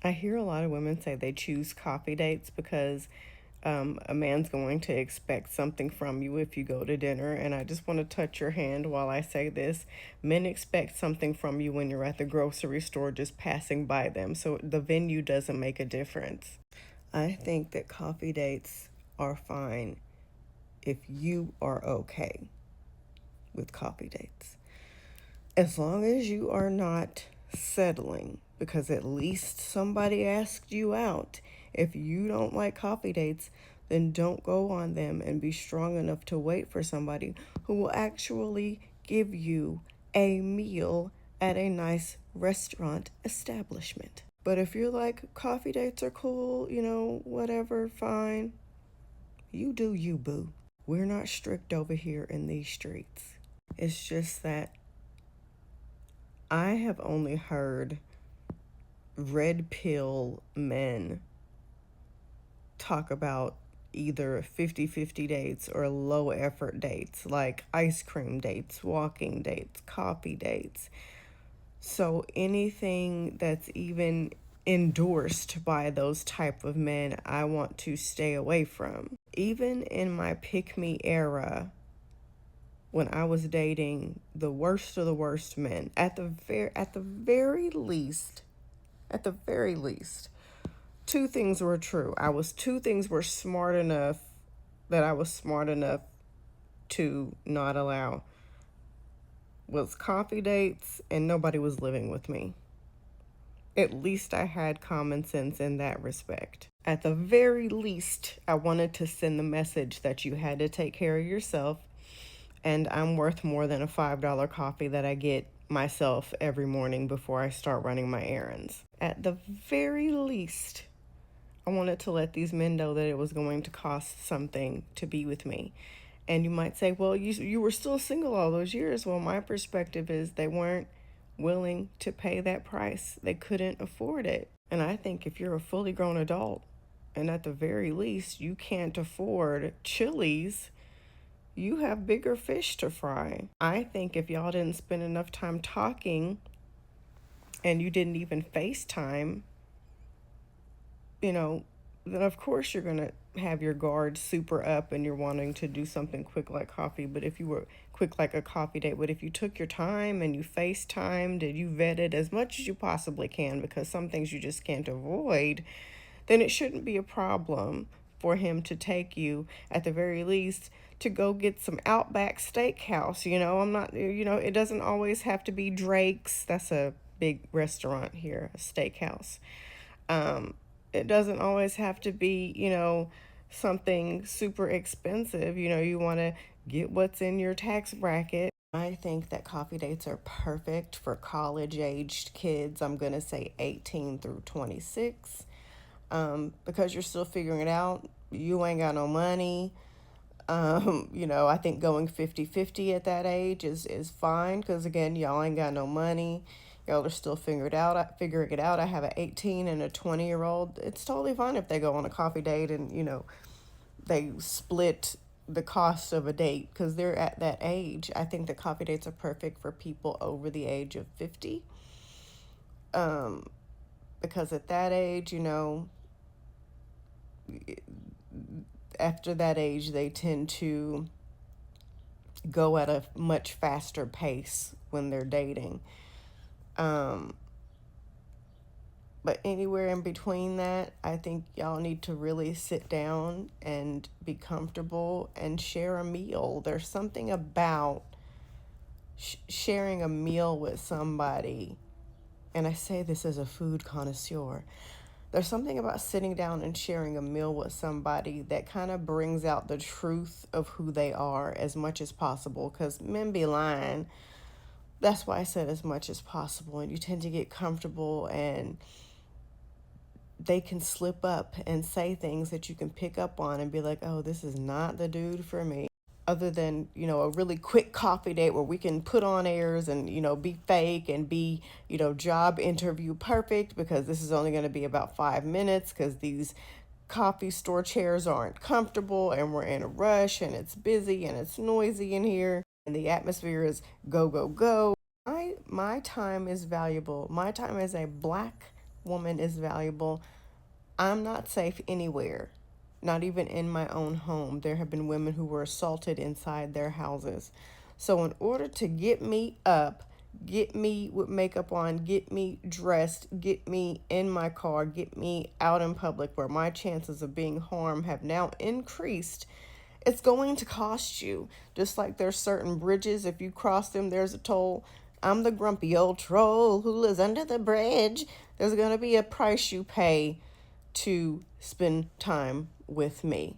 I hear a lot of women say they choose coffee dates because a man's going to expect something from you if you go to dinner. And I just want to touch your hand while I say this. Men expect something from you when you're at the grocery store just passing by them. So the venue doesn't make a difference. I think that coffee dates are fine if you are okay with coffee dates. As long as you are not settling, because at least somebody asked you out. If you don't like coffee dates, then don't go on them, and be strong enough to wait for somebody who will actually give you a meal at a nice restaurant establishment. But if you're like, coffee dates are cool, whatever, fine, you do you, boo. We're not strict over here in these streets. It's just that I have only heard red pill men talk about either 50-50 dates or low effort dates, like ice cream dates, walking dates, coffee dates. So anything that's even endorsed by those type of men, I want to stay away from. Even in my pick me era, when I was dating the worst of the worst men, at the very least, two things were true. Two things were smart enough that I was smart enough to not allow, was coffee dates, and nobody was living with me. At least I had common sense in that respect. At the very least, I wanted to send the message that you had to take care of yourself, and I'm worth more than a $5 coffee that I get myself every morning before I start running my errands. At the very least, I wanted to let these men know that it was going to cost something to be with me. And you might say, well, you were still single all those years. Well, my perspective is they weren't willing to pay that price. They couldn't afford it. And I think if you're a fully grown adult, and at the very least you can't afford Chili's, you have bigger fish to fry. I think if y'all didn't spend enough time talking and you didn't even FaceTime, then of course you're going to have your guard super up and you're wanting to do something quick like coffee. But if you were quick like a coffee date, but if you took your time and you FaceTimed and you vetted as much as you possibly can, because some things you just can't avoid, then it shouldn't be a problem for him to take you, at the very least, to go get some Outback Steakhouse. I'm not, it doesn't always have to be Drake's. That's a big restaurant here, a steakhouse. It doesn't always have to be, something super expensive. You want to get what's in your tax bracket. I think that coffee dates are perfect for college-aged kids. I'm going to say 18 through 26. Because you're still figuring it out. You ain't got no money. I think going 50-50 at that age is fine, because again, y'all ain't got no money. Y'all are still figuring it out. I have an 18 and a 20-year-old. It's totally fine if they go on a coffee date and, they split the cost of a date because they're at that age. I think the coffee dates are perfect for people over the age of 50. Because at that age, after that age, they tend to go at a much faster pace when they're dating. But anywhere in between that, I think y'all need to really sit down and be comfortable and share a meal. There's something about sharing a meal with somebody, and I say this as a food connoisseur. There's something about sitting down and sharing a meal with somebody that kind of brings out the truth of who they are as much as possible, because men be lying. That's why I said as much as possible, and you tend to get comfortable and they can slip up and say things that you can pick up on and be like, oh, this is not the dude for me. Other than, a really quick coffee date where we can put on airs and, be fake and be, job interview perfect, because this is only going to be about 5 minutes because these coffee store chairs aren't comfortable and we're in a rush and it's busy and it's noisy in here and the atmosphere is go, go, go. My time is valuable. My time as a Black woman is valuable. I'm not safe anywhere, not even in my own home. There have been women who were assaulted inside their houses. So, in order to get me up, get me with makeup on, get me dressed, get me in my car, get me out in public where my chances of being harmed have now increased, it's going to cost you. Just like there's certain bridges, if you cross them, there's a toll. I'm the grumpy old troll who lives under the bridge. There's going to be a price you pay to spend time with me.